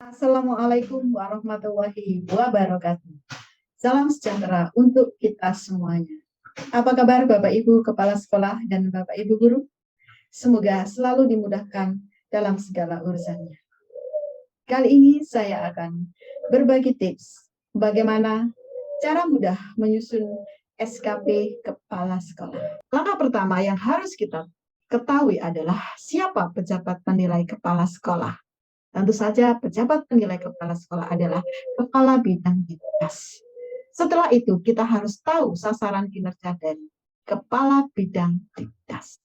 Assalamualaikum warahmatullahi wabarakatuh. Salam sejahtera untuk kita semuanya. Apa kabar Bapak Ibu Kepala Sekolah dan Bapak Ibu Guru? Semoga selalu dimudahkan dalam segala urusannya. Kali ini saya akan berbagi tips bagaimana cara mudah menyusun SKP Kepala Sekolah. Langkah pertama yang harus kita ketahui adalah siapa pejabat penilai kepala sekolah. Tentu saja pejabat penilai kepala sekolah adalah kepala bidang dinas. Setelah itu kita harus tahu sasaran kinerja dari kepala bidang dinas.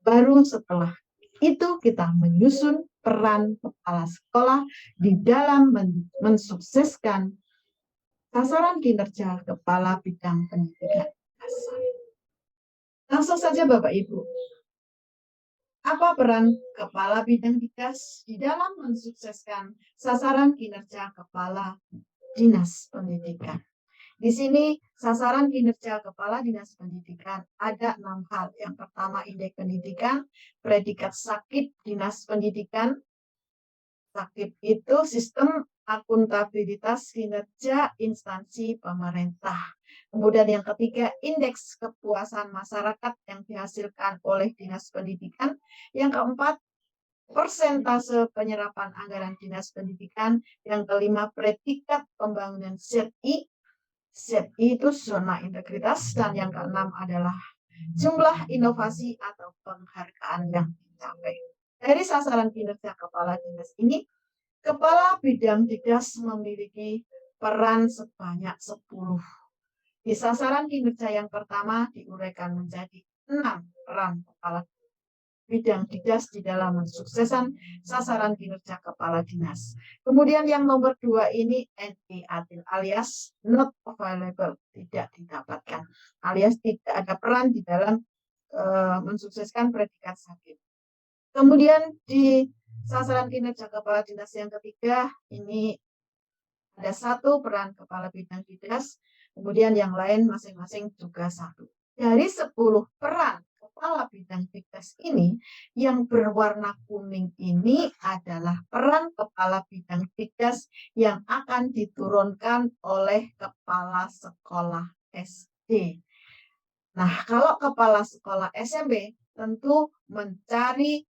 Baru setelah itu kita menyusun peran kepala sekolah di dalam mensukseskan sasaran kinerja kepala bidang pendidikan dasar. Langsung saja Bapak Ibu. Apa peran kepala bidang dinas di dalam mensukseskan sasaran kinerja kepala dinas pendidikan? Di sini sasaran kinerja kepala dinas pendidikan ada 6 hal. Yang pertama indeks pendidikan, predikat sakit dinas pendidikan. Sakit itu sistem akuntabilitas kinerja instansi pemerintah. Kemudian yang ketiga, indeks kepuasan masyarakat yang dihasilkan oleh dinas pendidikan. Yang keempat, persentase penyerapan anggaran dinas pendidikan. Yang kelima, predikat pembangunan ZI. ZI itu zona integritas. Dan yang keenam adalah jumlah inovasi atau penghargaan yang dicapai. Dari sasaran kinerja kepala dinas ini, kepala bidang dinas memiliki peran sebanyak 10. Di sasaran kinerja yang pertama diuraikan menjadi 6 peran kepala bidang dinas di dalam mensukseskan sasaran kinerja kepala dinas. Kemudian yang nomor 2 ini NA alias not available, tidak didapatkan, alias tidak ada peran di dalam mensukseskan predikat sakit. Kemudian di sasaran kinerja kepala dinas yang ketiga ini ada 1 peran kepala bidang dinas, kemudian yang lain masing-masing juga 1. Dari 10 peran kepala bidang dinas ini, yang berwarna kuning ini adalah peran kepala bidang dinas yang akan diturunkan oleh kepala sekolah SD. Nah, kalau kepala sekolah SMP tentu mencari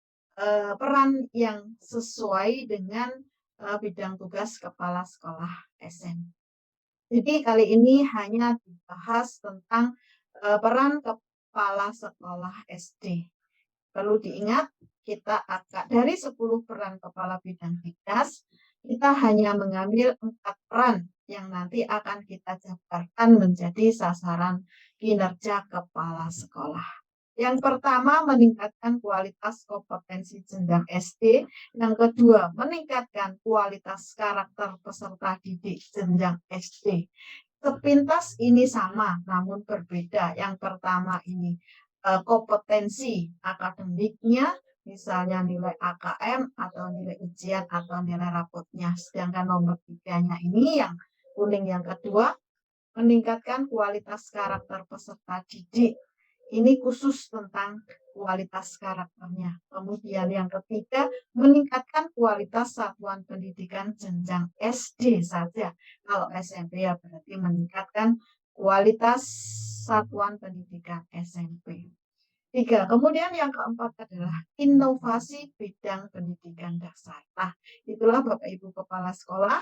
peran yang sesuai dengan bidang tugas kepala sekolah SMP. Jadi kali ini hanya dibahas tentang peran kepala sekolah SD. Perlu diingat, kita akan dari 10 peran kepala bidang dinas, kita hanya mengambil 4 peran yang nanti akan kita jabarkan menjadi sasaran kinerja kepala sekolah. Yang pertama, meningkatkan kualitas kompetensi jenjang SD. Yang kedua, meningkatkan kualitas karakter peserta didik jenjang SD. Sepintas ini sama, namun berbeda. Yang pertama ini kompetensi akademiknya, misalnya nilai AKM atau nilai ujian atau nilai rapotnya. Sedangkan nomor 3-nya ini yang kuning yang kedua, meningkatkan kualitas karakter peserta didik. Ini khusus tentang kualitas karakternya. Kemudian yang ketiga, meningkatkan kualitas satuan pendidikan jenjang SD saja. Kalau SMP ya berarti meningkatkan kualitas satuan pendidikan SMP. 3. Kemudian yang keempat adalah inovasi bidang pendidikan dasar. Nah, itulah Bapak Ibu Kepala Sekolah,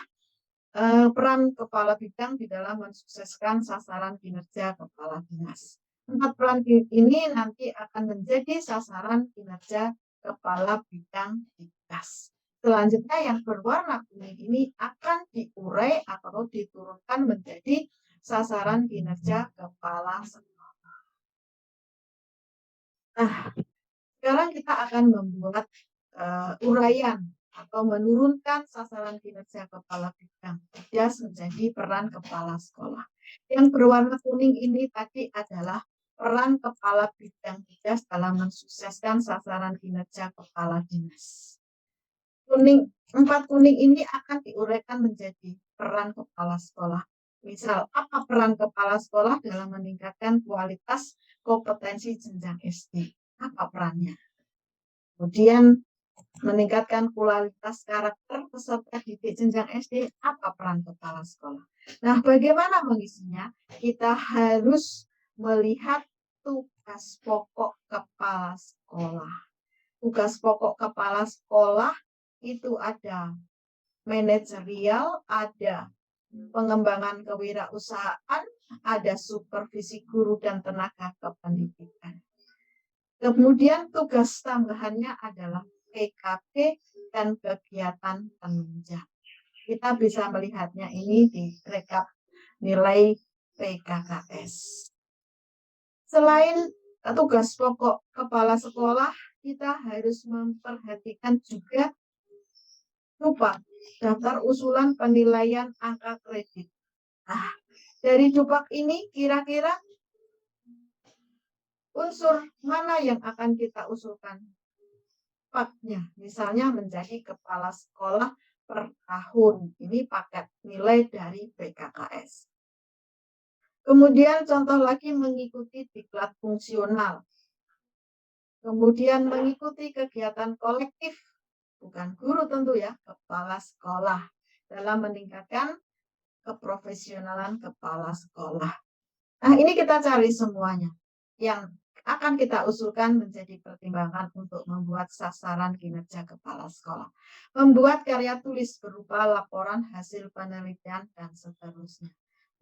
peran kepala bidang di dalam mensukseskan sasaran kinerja kepala dinas. 4 peran ini nanti akan menjadi sasaran kinerja kepala bidang dinas. Selanjutnya yang berwarna kuning ini akan diurai atau diturunkan menjadi sasaran kinerja kepala sekolah. Nah, sekarang kita akan membuat uraian atau menurunkan sasaran kinerja kepala bidang dinas menjadi peran kepala sekolah. Yang berwarna kuning ini tadi adalah peran kepala bidang dinas dalam mensukseskan sasaran kinerja kepala dinas. 4 kuning ini akan diuraikan menjadi peran kepala sekolah. Misal, apa peran kepala sekolah dalam meningkatkan kualitas kompetensi jenjang SD? Apa perannya? Kemudian meningkatkan kualitas karakter peserta didik jenjang SD, apa peran kepala sekolah? Nah, bagaimana mengisinya? Kita harus melihat tugas pokok kepala sekolah. Tugas pokok kepala sekolah itu ada manajerial, ada pengembangan kewirausahaan, ada supervisi guru dan tenaga kependidikan. Kemudian tugas tambahannya adalah PKP dan kegiatan penunjang. Kita bisa melihatnya ini di rekap nilai PKKS. Selain tugas pokok kepala sekolah, kita harus memperhatikan juga daftar usulan penilaian angka kredit. Nah, dari DUPAK ini kira-kira unsur mana yang akan kita usulkan? Paknya, misalnya menjadi kepala sekolah per tahun. Ini paket nilai dari PKKS. Kemudian contoh lagi mengikuti diklat fungsional. Kemudian mengikuti kegiatan kolektif, bukan guru tentu ya, kepala sekolah dalam meningkatkan keprofesionalan kepala sekolah. Nah, ini kita cari semuanya yang akan kita usulkan menjadi pertimbangan untuk membuat sasaran kinerja kepala sekolah. Membuat karya tulis berupa laporan hasil penelitian dan seterusnya.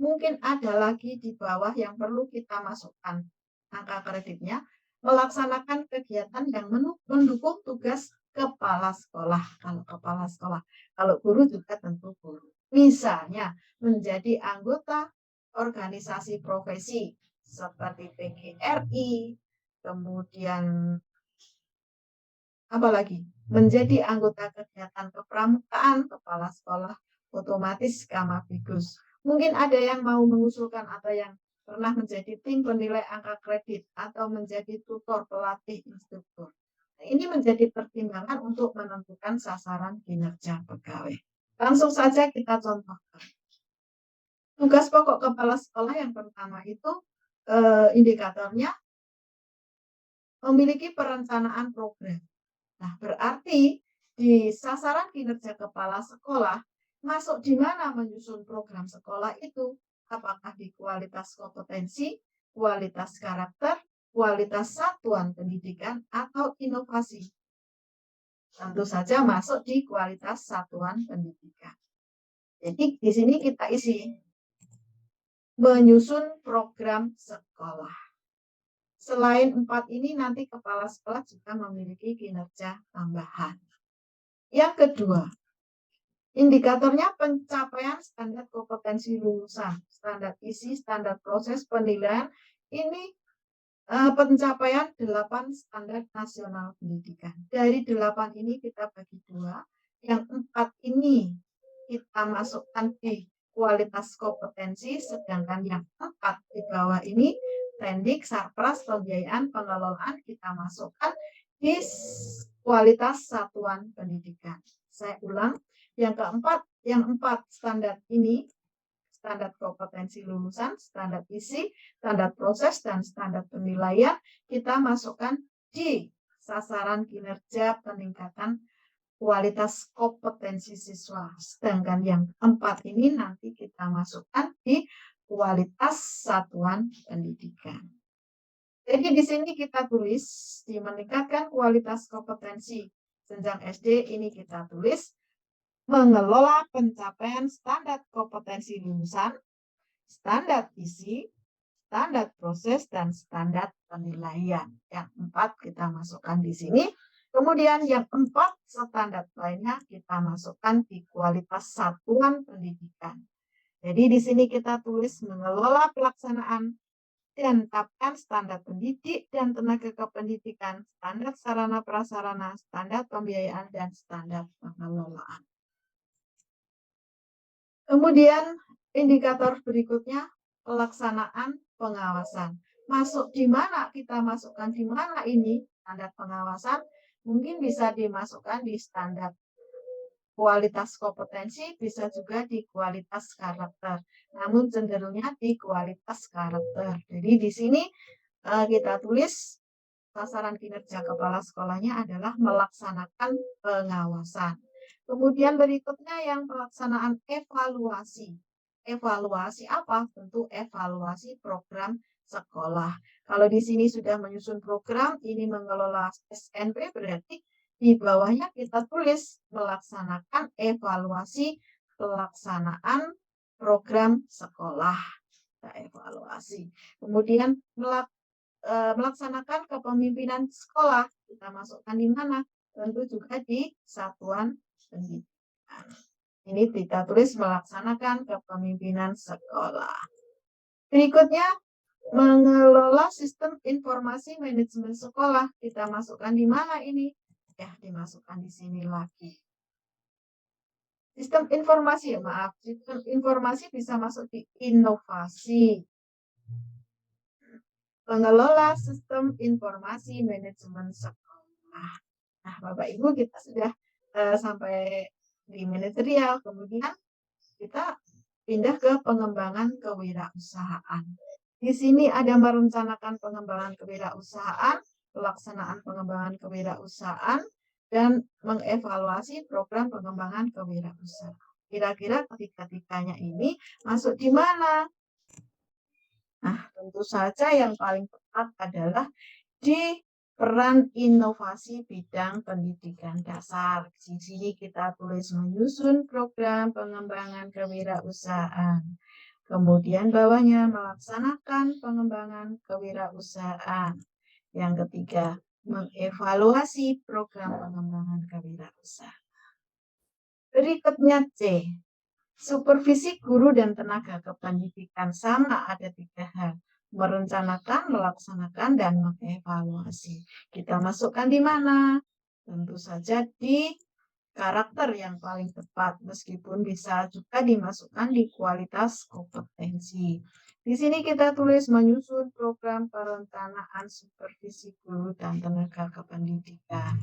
Mungkin ada lagi di bawah yang perlu kita masukkan angka kreditnya, melaksanakan kegiatan yang mendukung tugas kepala sekolah. Kalau kepala sekolah, kalau guru juga tentu guru. Misalnya menjadi anggota organisasi profesi seperti PGRI, kemudian apalagi menjadi anggota kegiatan kepramukaan kepala sekolah otomatis Kamabigus. Mungkin ada yang mau mengusulkan atau yang pernah menjadi tim penilai angka kredit atau menjadi tutor pelatih instruktur. Ini menjadi pertimbangan untuk menentukan sasaran kinerja pegawai. Langsung saja kita contohkan. Tugas pokok kepala sekolah yang pertama itu indikatornya memiliki perencanaan program. Nah, berarti di sasaran kinerja kepala sekolah masuk di mana menyusun program sekolah itu? Apakah di kualitas kompetensi, kualitas karakter, kualitas satuan pendidikan, atau inovasi? Tentu saja masuk di kualitas satuan pendidikan. Jadi di sini kita isi menyusun program sekolah. Selain 4 ini nanti kepala sekolah juga memiliki kinerja tambahan. Yang kedua, indikatornya pencapaian standar kompetensi lulusan, standar isi, standar proses penilaian. Ini pencapaian 8 standar nasional pendidikan. Dari 8 ini kita bagi 2. Yang 4 ini kita masukkan di kualitas kompetensi, sedangkan yang 4 di bawah ini Tendik, Sarpras, pembiayaan, pengelolaan kita masukkan di kualitas satuan pendidikan. Saya ulang, yang keempat, yang 4 standar ini, standar kompetensi lulusan, standar isi, standar proses, dan standar penilaian, kita masukkan di sasaran kinerja peningkatan kualitas kompetensi siswa. Sedangkan yang 4 ini nanti kita masukkan di kualitas satuan pendidikan. Jadi di sini kita tulis di meningkatkan kualitas kompetensi jenjang SD ini kita tulis mengelola pencapaian standar kompetensi lulusan, standar isi, standar proses, dan standar penilaian. Yang 4 kita masukkan di sini. Kemudian yang 4 standar lainnya kita masukkan di kualitas satuan pendidikan. Jadi di sini kita tulis mengelola pelaksanaan dan tetapkan standar pendidik dan tenaga kependidikan, standar sarana prasarana, standar pembiayaan, dan standar pengelolaan. Kemudian indikator berikutnya pelaksanaan pengawasan. Masuk di mana kita masukkan di mana ini standar pengawasan? Mungkin bisa dimasukkan di standar kualitas kompetensi, bisa juga di kualitas karakter. Namun cenderungnya di kualitas karakter. Jadi di sini kita tulis sasaran kinerja kepala sekolahnya adalah melaksanakan pengawasan. Kemudian berikutnya yang pelaksanaan evaluasi. Evaluasi apa? Tentu evaluasi program sekolah. Kalau di sini sudah menyusun program, ini mengelola SNP, berarti di bawahnya kita tulis melaksanakan evaluasi pelaksanaan program sekolah. Kita evaluasi. Kemudian melaksanakan kepemimpinan sekolah. Kita masukkan di mana? Tentu juga di satuan pendidikan. Ini kita tulis melaksanakan kepemimpinan sekolah. Berikutnya, mengelola sistem informasi manajemen sekolah. Kita masukkan di mana ini? Ya, dimasukkan di sini lagi. Sistem informasi, maaf. Sistem informasi bisa masuk di inovasi. Mengelola sistem informasi manajemen sekolah. Nah, Bapak Ibu, kita sudah sampai di manajerial. Kemudian kita pindah ke pengembangan kewirausahaan. Di sini ada merencanakan pengembangan kewirausahaan, pelaksanaan pengembangan kewirausahaan, dan mengevaluasi program pengembangan kewirausahaan. Kira-kira ketiga-tiganya ini masuk di mana? Nah, tentu saja yang paling tepat adalah di peran inovasi bidang pendidikan dasar. Di sini kita tulis menyusun program pengembangan kewirausahaan. Kemudian bawahnya melaksanakan pengembangan kewirausahaan. Yang ketiga, mengevaluasi program pengembangan kewirausahaan. Berikutnya C. Supervisi guru dan tenaga kependidikan sama ada 3 hal. Merencanakan, melaksanakan, dan mengevaluasi. Kita masukkan di mana? Tentu saja di karakter yang paling tepat, meskipun bisa juga dimasukkan di kualitas kompetensi. Di sini kita tulis menyusun program perencanaan supervisi guru dan tenaga kependidikan.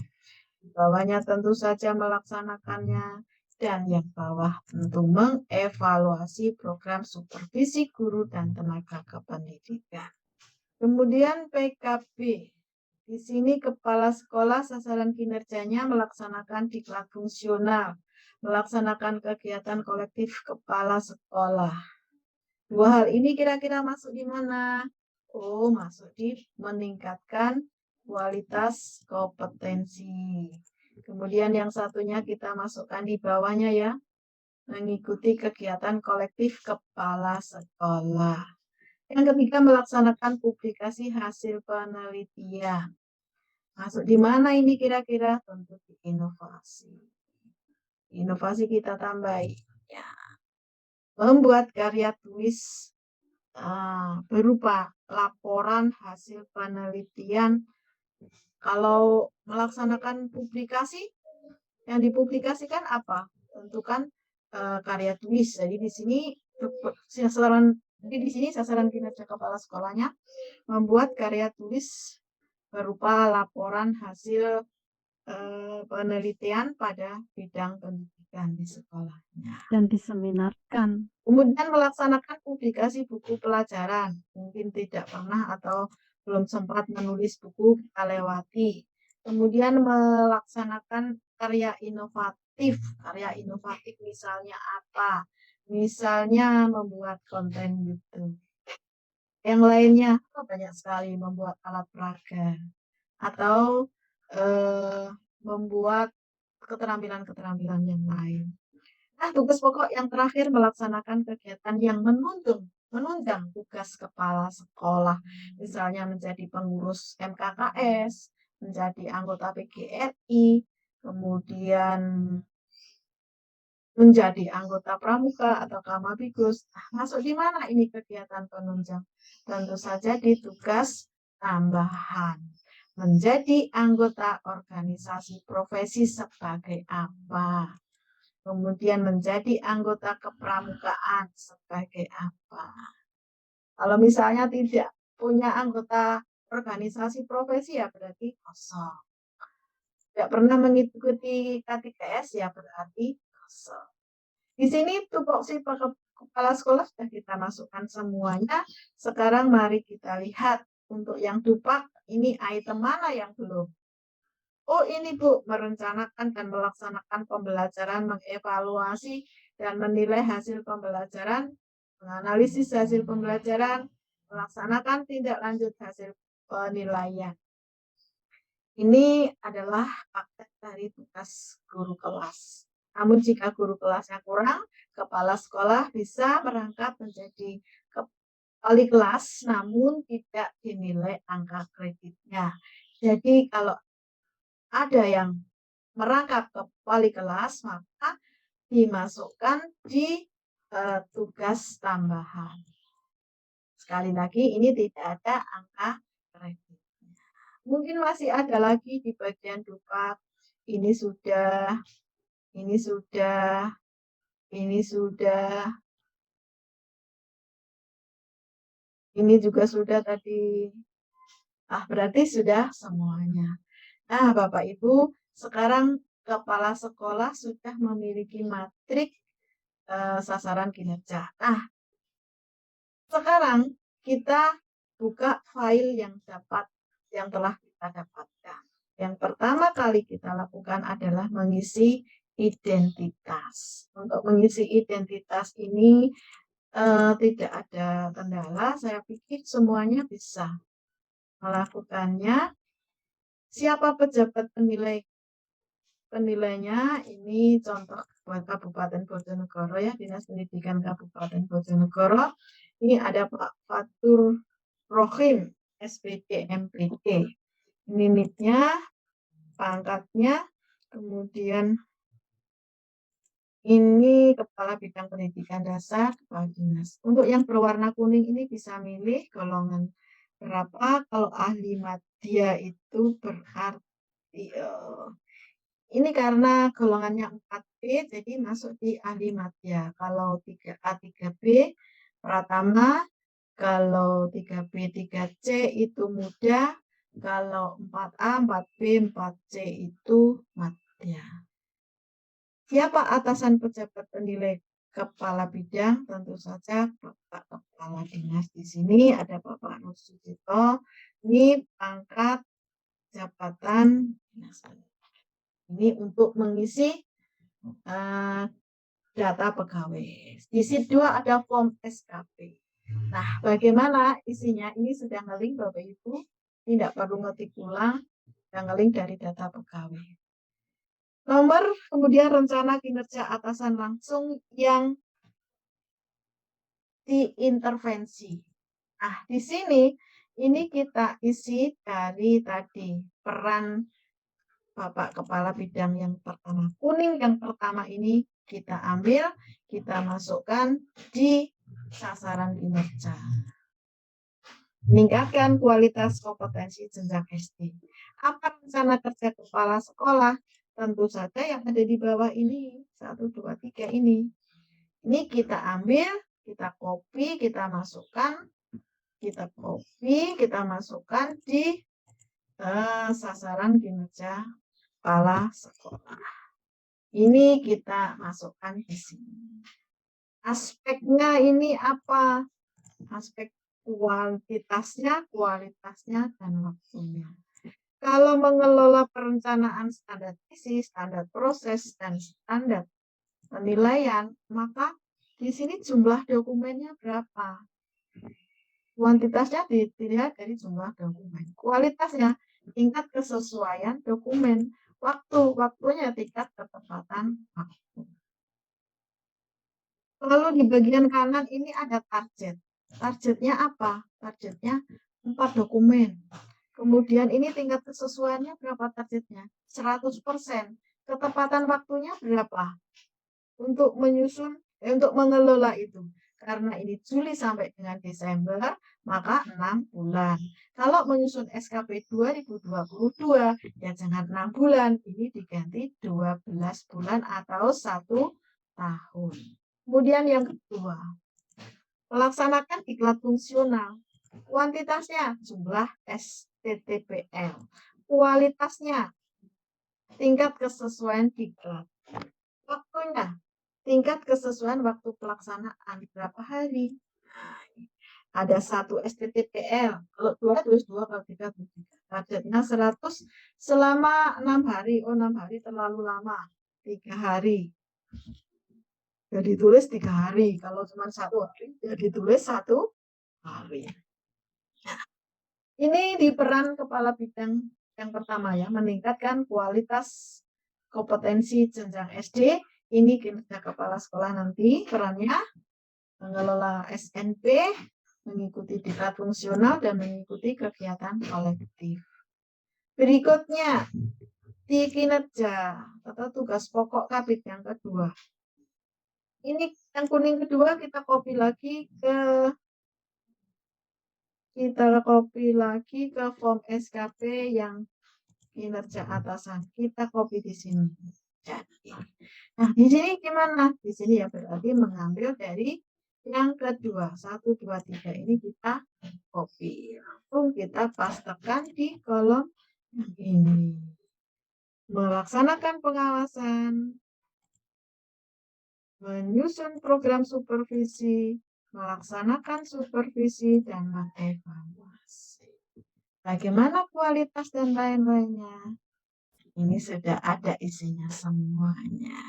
Di bawahnya tentu saja melaksanakannya. Dan yang bawah tentu mengevaluasi program supervisi guru dan tenaga kependidikan. Kemudian PKB. Di sini kepala sekolah sasaran kinerjanya melaksanakan diklat fungsional, melaksanakan kegiatan kolektif kepala sekolah. 2 hal ini kira-kira masuk di mana? Oh, masuk di meningkatkan kualitas kompetensi. Kemudian yang satunya kita masukkan di bawahnya ya, mengikuti kegiatan kolektif kepala sekolah. Yang ketiga, melaksanakan publikasi hasil penelitian. Masuk di mana ini kira-kira? Tentu di inovasi. Inovasi kita tambahi. Ya. Membuat karya tulis berupa laporan hasil penelitian. Kalau melaksanakan publikasi, yang dipublikasikan apa? Tentu kan karya tulis. Jadi di sini sasaran kinerja kepala sekolahnya membuat karya tulis berupa laporan hasil penelitian pada bidang pendidikan di sekolahnya. Dan diseminarkan. Kemudian melaksanakan publikasi buku pelajaran. Mungkin tidak pernah atau belum sempat menulis buku, kita lewati. Kemudian melaksanakan karya inovatif. Karya inovatif misalnya apa? Misalnya membuat konten YouTube. Yang lainnya banyak sekali, membuat alat peraga. Atau membuat keterampilan-keterampilan yang lain. Nah, tugas pokok yang terakhir melaksanakan kegiatan yang menunjang tugas kepala sekolah. Misalnya menjadi pengurus MKKS, menjadi anggota PGRI, kemudian menjadi anggota pramuka atau Kamabigus. Nah, masuk di mana ini kegiatan penunjang? Tentu saja di tugas tambahan. Menjadi anggota organisasi profesi sebagai apa? Kemudian menjadi anggota kepramukaan sebagai apa? Kalau misalnya tidak punya anggota organisasi profesi ya berarti kosong. Tidak pernah mengikuti K3S ya berarti kosong. Di sini tupoksi kepala sekolah sudah kita masukkan semuanya. Sekarang mari kita lihat untuk yang dupak Ini item mana yang belum? Oh ini Bu, merencanakan dan melaksanakan pembelajaran, mengevaluasi dan menilai hasil pembelajaran, menganalisis hasil pembelajaran, melaksanakan tindak lanjut hasil penilaian. Ini adalah paket dari tugas guru kelas. Namun jika guru kelasnya kurang, kepala sekolah bisa merangkap menjadi wali kelas namun tidak dinilai angka kreditnya. Jadi kalau ada yang merangkap ke wali kelas, maka dimasukkan di tugas tambahan. Sekali lagi, ini tidak ada angka kredit. Mungkin masih ada lagi di bagian dupat. Ini sudah, ini sudah, ini sudah, ini juga sudah tadi. Berarti sudah semuanya. Nah, Bapak Ibu, sekarang kepala sekolah sudah memiliki matrik sasaran kinerja. Nah, sekarang kita buka file yang telah kita dapatkan. Yang pertama kali kita lakukan adalah mengisi identitas. Untuk mengisi identitas ini tidak ada kendala. Saya pikir semuanya bisa melakukannya. Siapa pejabat penilainya? Ini contoh buat Kabupaten Bojonegoro ya, Dinas Pendidikan Kabupaten Bojonegoro. Ini ada Pak Fatur Rohim, SPD MPD. Ini NIT-nya, pangkatnya, kemudian ini Kepala Bidang Pendidikan Dasar, Kepala Dinas. Untuk yang berwarna kuning ini bisa milih golongan berapa. Kalau ahli madya itu berarti ini karena golongannya 4B, jadi masuk di ahli madya. Kalau 3A, 3B, pratama. Kalau 3B, 3C itu muda. Kalau 4A, 4B, 4C itu madya. Siapa atasan pejabat penilai kepala bidang? Tentu saja Bapak Kepala Dinas. Di sini ada Bapak Nur Sujito. Ini pangkat jabatan dinas. Ini untuk mengisi data pegawai. Di sheet 2 ada form SKP. Nah, bagaimana isinya? Ini sudah ngeling Bapak Ibu. Tidak perlu ngetik ulang. Sudah ngeling dari data pegawai. Nomor, kemudian rencana kinerja atasan langsung yang diintervensi. Di sini ini kita isi dari tadi peran Bapak Kepala Bidang yang pertama. Kuning yang pertama ini kita ambil, kita masukkan di sasaran kinerja. Meningkatkan kualitas kompetensi jenjang SD. Apa rencana kerja kepala sekolah? Tentu saja yang ada di bawah ini, 1, 2, 3 ini. Ini kita ambil, kita copy, kita masukkan, di sasaran kinerja kepala sekolah. Ini kita masukkan di sini. Aspeknya ini apa? Aspek kualitasnya, dan waktunya. Kalau mengelola perencanaan standar isi, standar proses, dan standar penilaian, maka di sini jumlah dokumennya berapa? Kuantitasnya dilihat dari jumlah dokumen. Kualitasnya tingkat kesesuaian dokumen. Waktunya tingkat ketepatan waktu. Lalu di bagian kanan ini ada target. Targetnya apa? Targetnya 4 dokumen. Kemudian ini tingkat kesesuaiannya berapa targetnya? 100%. Ketepatan waktunya berapa? Untuk mengelola itu. Karena ini Juli sampai dengan Desember, maka 6 bulan. Kalau menyusun SKP 2022, ya jangan 6 bulan, ini diganti 12 bulan atau 1 tahun. Kemudian yang kedua, melaksanakan diklat fungsional. Kuantitasnya jumlah STTPL. Kualitasnya tingkat kesesuaian diklat. Waktunya tingkat kesesuaian waktu pelaksanaan berapa hari? Ada 1 STTPL. Kalau 2 tulis 2, kalau 3 tulis 3. Budgetnya 100 selama 6 hari. Oh, 6 hari terlalu lama. 3 hari. Jadi tulis 3 hari. Kalau cuma 1 hari, jadi tulis 1 hari. Nah, ini di peran kepala bidang yang pertama ya, meningkatkan kualitas kompetensi jenjang SD. Ini kinerja kepala sekolah nanti perannya mengelola SNP, mengikuti diklat fungsional, dan mengikuti kegiatan kolektif. Berikutnya, di kinerja atau tugas pokok kabit yang kedua. Ini yang kuning kedua kita copy lagi ke form SKP yang kinerja atasan. Kita copy di sini. Jadi, nah di sini gimana? Di sini ya berarti mengambil dari yang kedua, 1, 2, 3 ini kita copy. Langsung kita pastekan di kolom yang ini. Melaksanakan pengawasan, menyusun program supervisi, melaksanakan supervisi, dan mengevaluasi. Bagaimana kualitas dan lain-lainnya? Ini sudah ada isinya semuanya.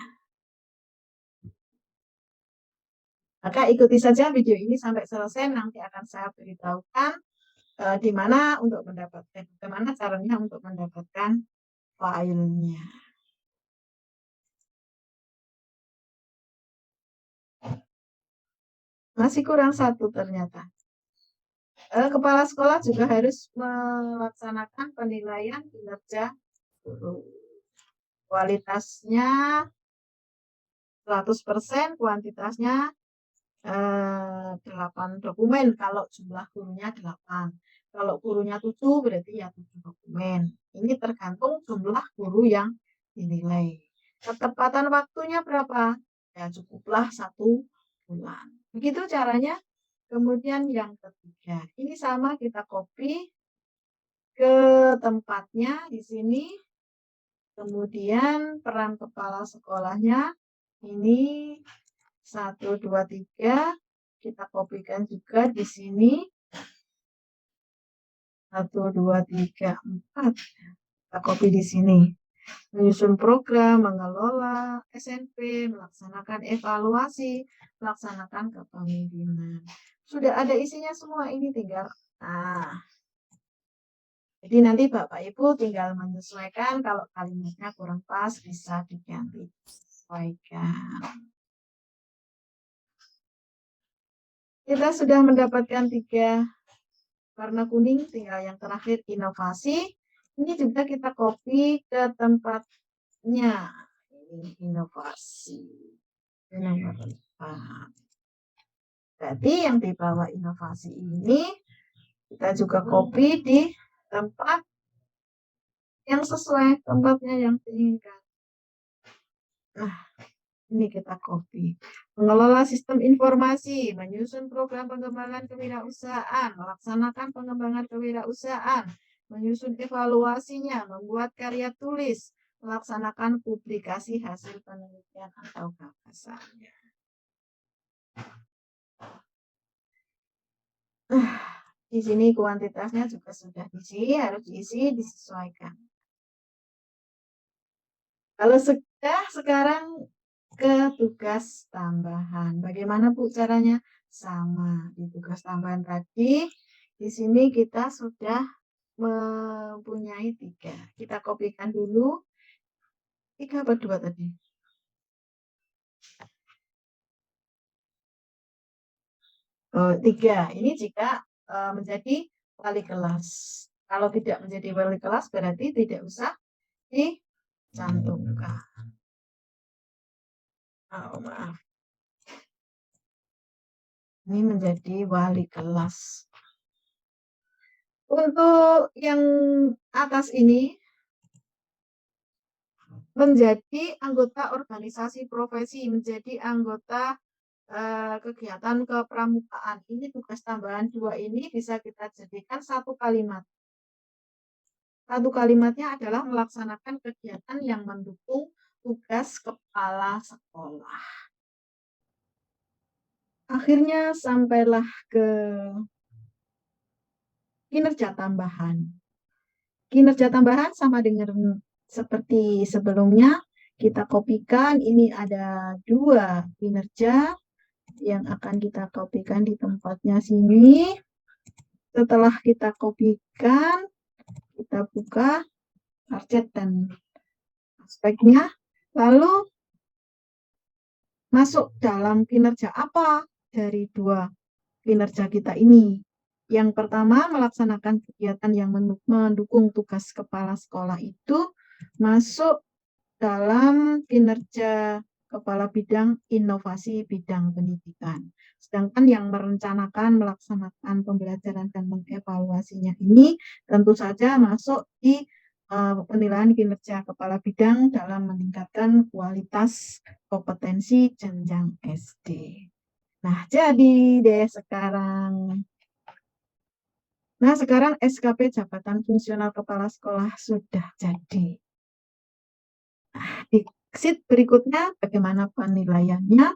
Maka ikuti saja video ini sampai selesai, nanti akan saya beritahukan bagaimana caranya untuk mendapatkan filenya. Masih kurang satu ternyata. Kepala sekolah juga harus melaksanakan penilaian kinerja guru. Kualitasnya 100%, kuantitasnya 8 dokumen kalau jumlah gurunya 8. Kalau gurunya 7 berarti ya 7 dokumen. Ini tergantung jumlah guru yang dinilai. Ketepatan waktunya berapa? Ya cukuplah 1 bulan. Begitu caranya. Kemudian yang ketiga, ini sama kita copy ke tempatnya di sini. Kemudian peran kepala sekolahnya ini 1, 2, 3 kita kopikan juga di sini. 1, 2, 3, 4 kita copy di sini. Menyusun program, mengelola SNP, melaksanakan evaluasi, melaksanakan kepemimpinan. Sudah ada isinya semua, ini tinggal jadi nanti Bapak Ibu tinggal menyesuaikan, kalau kalimatnya kurang pas bisa diganti sesuaikan. Kita sudah mendapatkan 3 warna kuning, tinggal yang terakhir inovasi. Ini juga kita copy ke tempatnya. Ini inovasi. Nomor 4. Jadi yang di bawah inovasi ini kita juga copy di tempat yang sesuai tempatnya yang diinginkan. Nah, ini kita copy. Mengelola sistem informasi, menyusun program pengembangan kewirausahaan, melaksanakan pengembangan kewirausahaan, menyusun evaluasinya, membuat karya tulis, melaksanakan publikasi hasil penelitian atau gagasannya. Di sini kuantitasnya juga sudah diisi, harus diisi, disesuaikan. Kalau sudah, sekarang ke tugas tambahan. Bagaimana Bu caranya? Sama di tugas tambahan tadi. Di sini kita sudah mempunyai 3. Kita kopikan dulu. 3 apa 2 tadi? Oh, 3. Ini jika menjadi wali kelas. Kalau tidak menjadi wali kelas berarti tidak usah dicantumkan. Oh, maaf. Ini menjadi wali kelas. Untuk yang atas ini menjadi anggota organisasi profesi, menjadi anggota kegiatan kepramukaan. Ini tugas tambahan 2 ini bisa kita jadikan 1 kalimat. 1 kalimatnya adalah melaksanakan kegiatan yang mendukung tugas kepala sekolah. Akhirnya sampailah ke kinerja tambahan. Kinerja tambahan sama dengan seperti sebelumnya. Kita kopikan, ini ada 2 kinerja yang akan kita kopikan di tempatnya sini. Setelah kita kopikan, kita buka target dan aspeknya, lalu masuk dalam kinerja apa dari 2 kinerja kita ini. Yang pertama, melaksanakan kegiatan yang mendukung tugas kepala sekolah itu masuk dalam kinerja kepala bidang inovasi bidang pendidikan. Sedangkan yang merencanakan, melaksanakan pembelajaran dan mengevaluasinya ini tentu saja masuk di penilaian kinerja kepala bidang dalam meningkatkan kualitas kompetensi jenjang SD. Nah, jadi deh sekarang. Nah, sekarang SKP Jabatan Fungsional Kepala Sekolah sudah jadi. Nah, di sheet berikutnya bagaimana penilaiannya?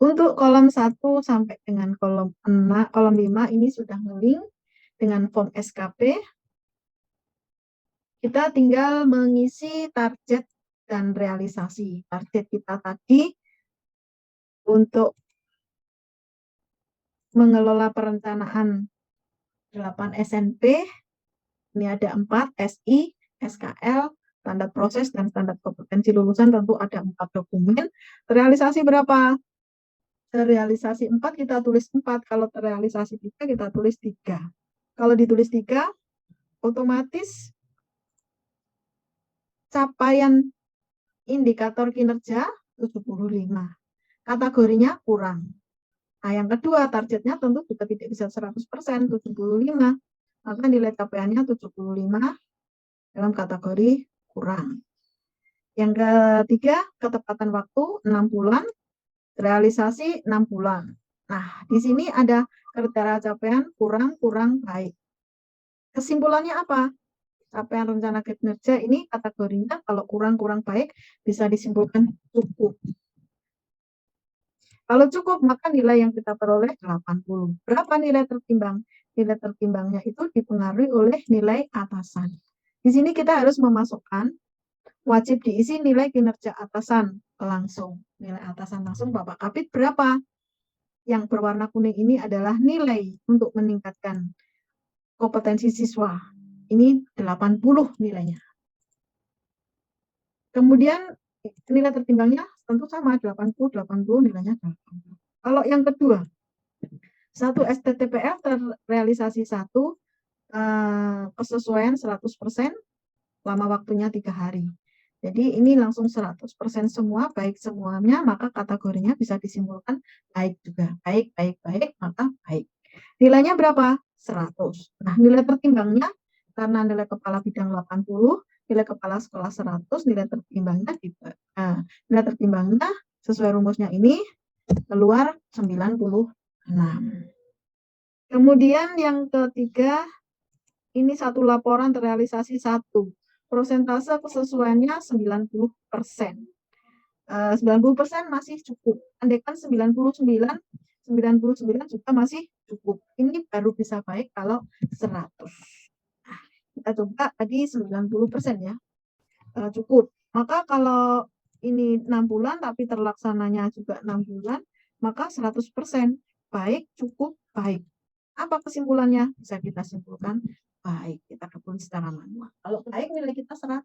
Untuk kolom 1 sampai dengan kolom 5 ini sudah nge-link dengan form SKP. Kita tinggal mengisi target dan realisasi. Target kita tadi untuk mengelola perencanaan 8 SNP, ini ada 4, SI, SKL, standar proses, dan standar kompetensi lulusan, tentu ada 4 dokumen. Realisasi berapa? Terrealisasi 4, kita tulis 4. Kalau terrealisasi 3, kita tulis 3. Kalau ditulis 3, otomatis capaian indikator kinerja 75. Kategorinya kurang. Nah, yang kedua, targetnya tentu juga tidak bisa 100%, 75. Maka nilai capaiannya 75 dalam kategori kurang. Yang ketiga, ketepatan waktu 6 bulan, realisasi 6 bulan. Nah, di sini ada kriteria capaian kurang, kurang, baik. Kesimpulannya apa? Capaian rencana kinerja ini kategorinya kalau kurang, kurang, baik bisa disimpulkan cukup. Kalau cukup, maka nilai yang kita peroleh 80. Berapa nilai tertimbang? Nilai tertimbangnya itu dipengaruhi oleh nilai atasan. Di sini kita harus memasukkan, wajib diisi nilai kinerja atasan langsung. Nilai atasan langsung Bapak Kapit berapa? Yang berwarna kuning ini adalah nilai untuk meningkatkan kompetensi siswa. Ini 80 nilainya. Kemudian nilai tertimbangnya tentu sama 80 nilainya 80. Kalau yang kedua, 1 STTPF terrealisasi 1 kesesuaian 100%, lama waktunya 3 hari. Jadi ini langsung 100% semua, baik semuanya, maka kategorinya bisa disimpulkan baik juga. Baik, baik, baik, maka baik. Nilainya berapa? 100. Nah, nilai tertimbangnya karena nilai kepala bidang 80, nilai kepala sekolah 100, nilai tertimbangnya sesuai rumusnya ini keluar 96. Kemudian yang ketiga, ini 1 laporan terrealisasi 1. Persentase kesesuaiannya 90%. 90% masih cukup. Andaikan 99 juga masih cukup. Ini baru bisa baik kalau 100. Nah, kita coba tadi 90% ya. Cukup. Maka kalau ini 6 bulan tapi terlaksananya juga 6 bulan, maka 100% baik, cukup, baik. Apa kesimpulannya? Bisa kita simpulkan baik, kita tulis secara manual. Kalau baik nilai kita 100,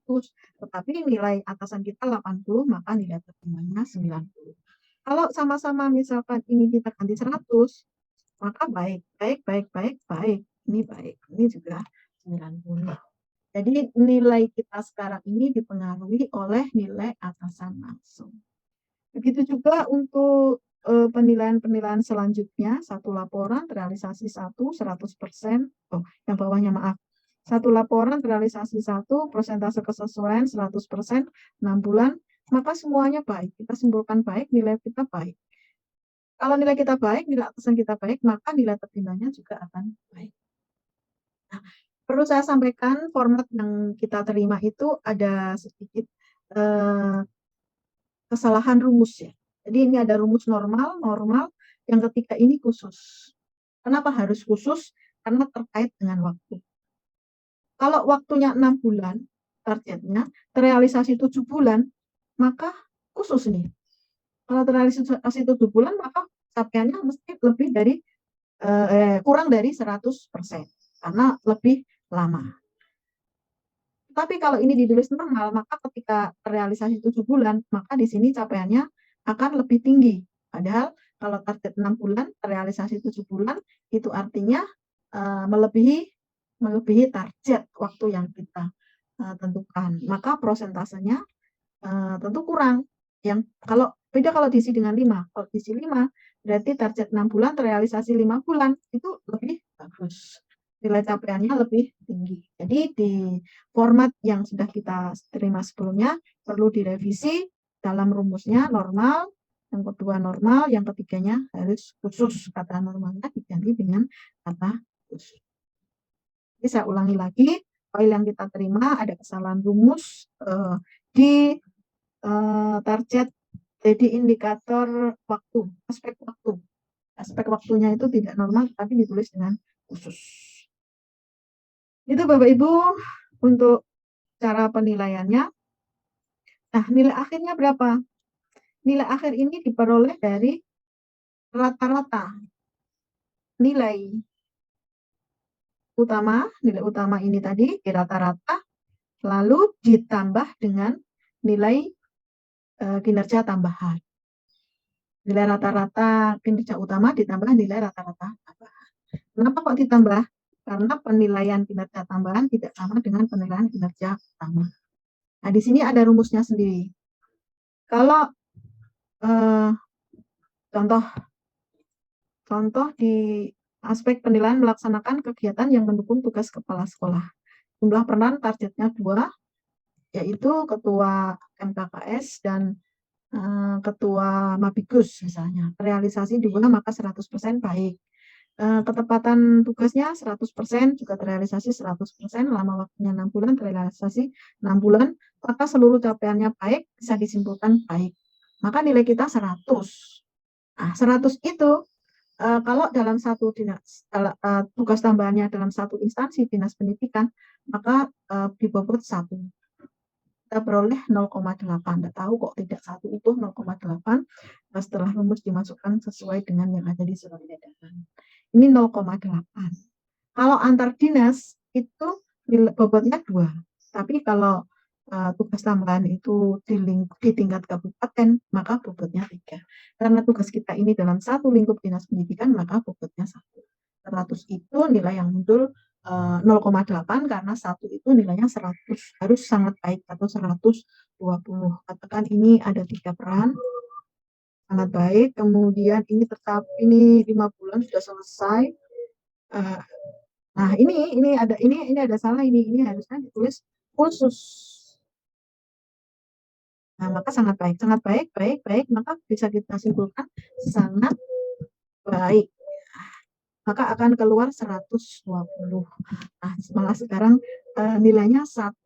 tetapi nilai atasan kita 80, maka nilai tertimbangnya 90. Kalau sama-sama misalkan ini kita ganti 100, maka baik, baik, baik, baik, baik. Ini baik, ini juga 90. Jadi nilai kita sekarang ini dipengaruhi oleh nilai atasan langsung. Begitu juga untuk penilaian-penilaian selanjutnya, 1 laporan realisasi 1, 100%. Yang bawahnya maaf. 1 laporan realisasi 1, persentase kesesuaian 100%, 6 bulan, maka semuanya baik. Kita simpulkan baik, nilai kita baik. Kalau nilai kita baik, nilai atasan kita baik, maka nilai tertimbangnya juga akan baik. Nah, perlu saya sampaikan format yang kita terima itu ada sedikit kesalahan rumus ya. Jadi ini ada rumus normal, yang ketiga ini khusus. Kenapa harus khusus? Karena terkait dengan waktu. Kalau waktunya 6 bulan, targetnya, terrealisasi 7 bulan, maka khusus nih. Kalau terrealisasi 7 bulan, maka capaiannya mesti lebih dari kurang dari 100% karena lebih lama. Tapi kalau ini ditulis normal, maka ketika terrealisasi 7 bulan, maka di sini capaiannya akan lebih tinggi. Padahal kalau target 6 bulan, terrealisasi 7 bulan, itu artinya melebihi target waktu yang kita tentukan. Maka prosentasenya tentu kurang. Yang kalau beda kalau diisi dengan 5. Kalau diisi 5, berarti target 6 bulan, terrealisasi 5 bulan, itu lebih bagus. Nilai capaiannya lebih tinggi. Jadi di format yang sudah kita terima sebelumnya perlu direvisi dalam rumusnya normal, yang kedua normal, yang ketiganya harus khusus. Kata normalnya diganti dengan kata khusus. Jadi saya ulangi lagi, file yang kita terima ada kesalahan rumus di target, jadi indikator waktu, aspek waktu. Aspek waktunya itu tidak normal, tapi ditulis dengan khusus. Itu Bapak Ibu untuk cara penilaiannya. Nah, nilai akhirnya berapa? Nilai akhir ini diperoleh dari rata-rata nilai utama ini tadi di rata-rata, lalu ditambah dengan nilai kinerja tambahan. Nilai rata-rata kinerja utama ditambah nilai rata-rata tambahan. Kenapa kok ditambah? Karena penilaian kinerja tambahan tidak sama dengan penilaian kinerja utama. Nah, di sini ada rumusnya sendiri. Kalau contoh di aspek penilaian melaksanakan kegiatan yang mendukung tugas kepala sekolah. Jumlah peran targetnya 2, yaitu ketua MKKS dan ketua Mabigus misalnya. Realisasi 2 maka 100% baik. Ketepatan tugasnya 100%, juga terrealisasi 100%, lama waktunya 6 bulan, terrealisasi 6 bulan, maka seluruh capaiannya baik, bisa disimpulkan baik. Maka nilai kita 100. Nah, 100 itu kalau dalam satu dinas, tugas tambahannya dalam satu instansi dinas pendidikan, maka dibobot 1. Kita peroleh 0,8. Tidak tahu kok tidak 1 itu 0,8 setelah rumus dimasukkan sesuai dengan yang ada di surat edaran. Ini 0,8. Kalau antar dinas itu bobotnya 2. Tapi kalau tugas tambahan itu di tingkat kabupaten, maka bobotnya 3. Karena tugas kita ini dalam satu lingkup dinas pendidikan, maka bobotnya 1. 100 itu nilai yang muncul 0,8 karena 1 itu nilainya 100. Harus sangat baik atau 120. Katakan ini ada 3 peran. Sangat baik. Kemudian ini tetap ini 5 bulan sudah selesai. Nah, ini ada salah, ini harusnya ditulis khusus. Nah, maka sangat baik, baik, maka bisa kita simpulkan sangat baik. Maka akan keluar 120. Nah, malah sekarang nilainya 1,2.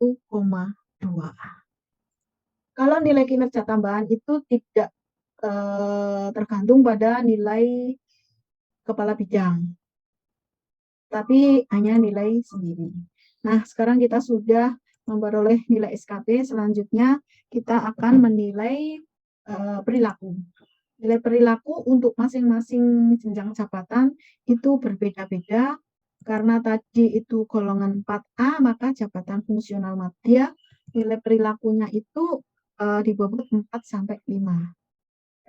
Kalau nilai kinerja tambahan itu tidak tergantung pada nilai kepala bidang, tapi hanya nilai sendiri. Nah, sekarang kita sudah memperoleh nilai SKP, selanjutnya kita akan menilai perilaku. Nilai perilaku untuk masing-masing jenjang jabatan itu berbeda-beda. Karena tadi itu golongan 4A, maka jabatan fungsional madya, nilai perilakunya itu dibobot 4-5.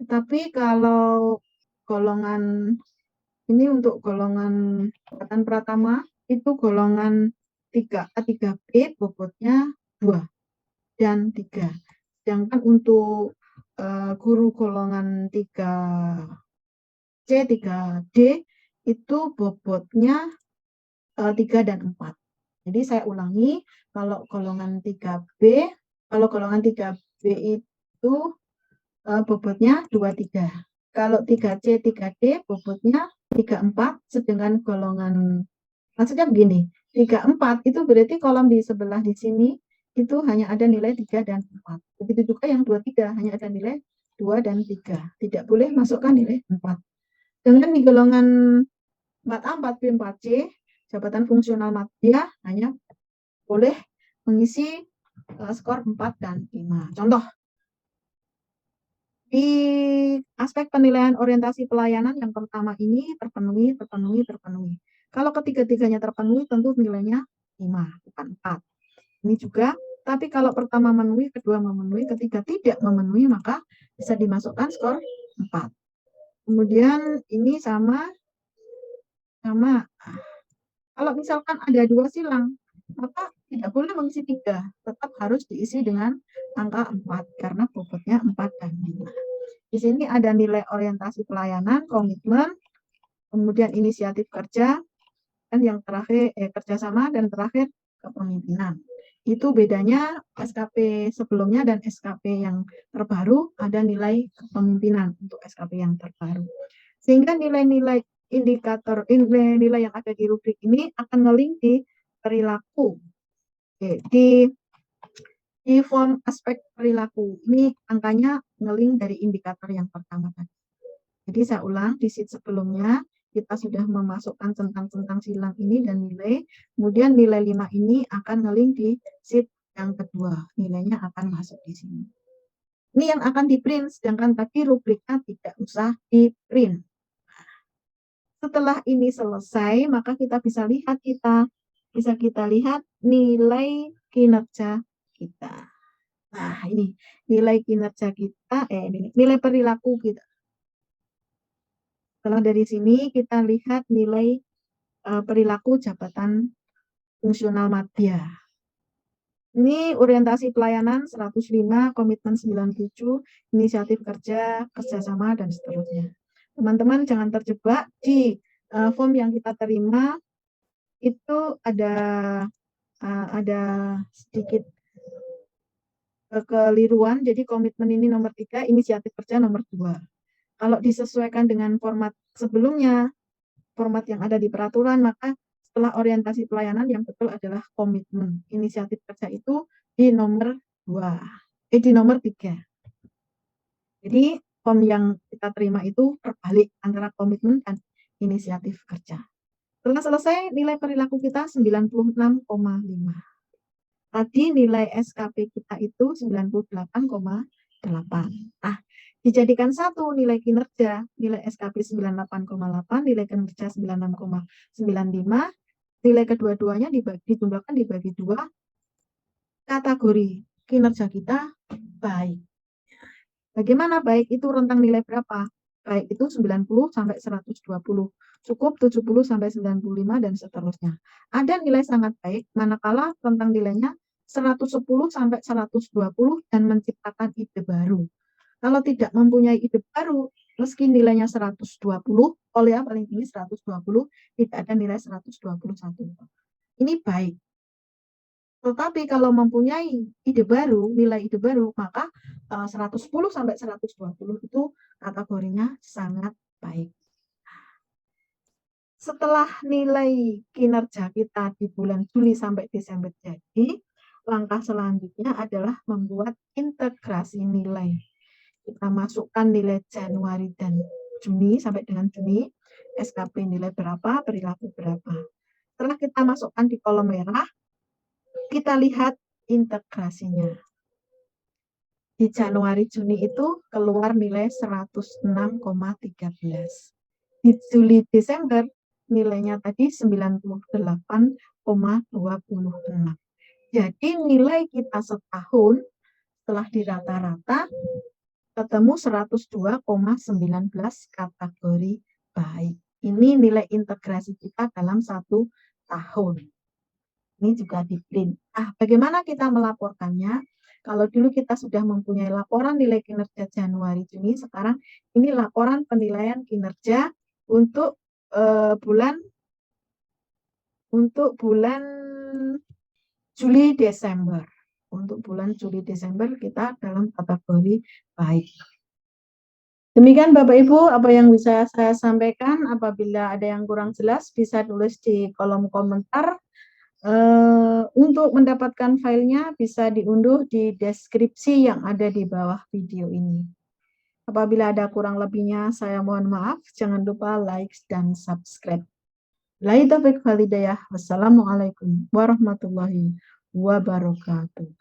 Tetapi kalau golongan ini untuk golongan jabatan pratama itu golongan 3B bobotnya 2 dan 3. Sedangkan untuk guru golongan 3C, 3D itu bobotnya 3 dan 4. Jadi saya ulangi, kalau golongan 3B itu bobotnya 2, 3. Kalau 3C, 3D bobotnya 3, 4, sedangkan golongan, maksudnya begini, 3, 4 itu berarti kolom di sebelah di sini itu hanya ada nilai 3 dan 4. Begitu juga yang 2, 3 hanya ada nilai 2 dan 3. Tidak boleh masukkan nilai 4. Dengan di golongan 4A, 4B, 4C, jabatan fungsional madya hanya boleh mengisi skor 4 dan 5. Contoh, di aspek penilaian orientasi pelayanan yang pertama ini terpenuhi. Kalau ketiga-tiganya terpenuhi tentu nilainya 5, bukan 4. Ini juga, tapi kalau pertama memenuhi, kedua memenuhi, ketiga tidak memenuhi, maka bisa dimasukkan skor 4. Kemudian ini sama. Kalau misalkan ada 2 silang, maka tidak boleh mengisi 3, tetap harus diisi dengan angka 4 karena bobotnya 4 dan 5. Di sini ada nilai orientasi pelayanan, komitmen, kemudian inisiatif kerja, dan yang terakhir kerjasama, dan terakhir kepemimpinan. Itu bedanya SKP sebelumnya dan SKP yang terbaru, ada nilai kepemimpinan untuk SKP yang terbaru. Sehingga nilai-nilai indikator nilai yang ada di rubrik ini akan nge-link di perilaku. Oke, di form aspek perilaku ini angkanya nge-link dari indikator yang pertama tadi. Jadi saya ulang, di sheet sebelumnya kita sudah memasukkan tentang silang ini dan nilai, kemudian nilai 5 ini akan nge-link di sheet yang kedua, nilainya akan masuk di sini. Ini yang akan di-print, sedangkan tadi rubriknya tidak usah di-print. Setelah ini selesai, maka kita bisa lihat nilai kinerja kita. Nah, ini nilai kinerja kita, nilai perilaku kita. Setelah dari sini kita lihat nilai perilaku jabatan fungsional madya. Ini orientasi pelayanan 105, komitmen 97, inisiatif kerja, kerjasama, dan seterusnya. Teman-teman jangan terjebak di form yang kita terima itu ada sedikit kekeliruan. Jadi komitmen ini nomor 3, inisiatif kerja nomor 2. Kalau disesuaikan dengan format sebelumnya, format yang ada di peraturan, maka setelah orientasi pelayanan yang betul adalah komitmen. Inisiatif kerja itu di nomor 2, di nomor 3. Jadi form yang kita terima itu terbalik antara komitmen dan inisiatif kerja. Setelah selesai, nilai perilaku kita 96,5. Tadi nilai SKP kita itu 98,8. Nah, dijadikan satu nilai kinerja, nilai SKP 98,8, nilai kinerja 96,95, nilai kedua-duanya dijumlahkan dibagi 2, kategori kinerja kita baik. Bagaimana baik itu rentang nilai berapa? Baik itu 90 sampai 120, cukup 70 sampai 95, dan seterusnya. Ada nilai sangat baik, manakala rentang nilainya 110 sampai 120 dan menciptakan ide baru. Kalau tidak mempunyai ide baru, meski nilainya 120, oleh paling tinggi 120, tidak ada nilai 121. Ini baik. Tetapi kalau mempunyai ide baru, nilai ide baru, maka 110 sampai 120 itu kategorinya sangat baik. Setelah nilai kinerja kita di bulan Juli sampai Desember jadi, langkah selanjutnya adalah membuat integrasi nilai. Kita masukkan nilai Januari dan Juni sampai dengan Juni, SKP nilai berapa, perilaku berapa. Setelah kita masukkan di kolom merah, kita lihat integrasinya. Di Januari Juni itu keluar nilai 106,13. Di Juli Desember nilainya tadi 98,26. Jadi nilai kita setahun setelah dirata-rata ketemu 102,19 kategori baik. Ini nilai integrasi kita dalam 1 tahun. Ini juga di-print. Bagaimana kita melaporkannya? Kalau dulu kita sudah mempunyai laporan nilai kinerja Januari Juni, sekarang ini laporan penilaian kinerja untuk bulan Juli Desember. Untuk bulan Juli Desember kita dalam kategori baik. Demikian Bapak Ibu apa yang bisa saya sampaikan. Apabila ada yang kurang jelas bisa tulis di kolom komentar. Untuk mendapatkan filenya bisa diunduh di deskripsi yang ada di bawah video ini. Apabila ada kurang lebihnya saya mohon maaf. Jangan lupa like dan subscribe. Wassalamualaikum warahmatullahi wabarakatuh.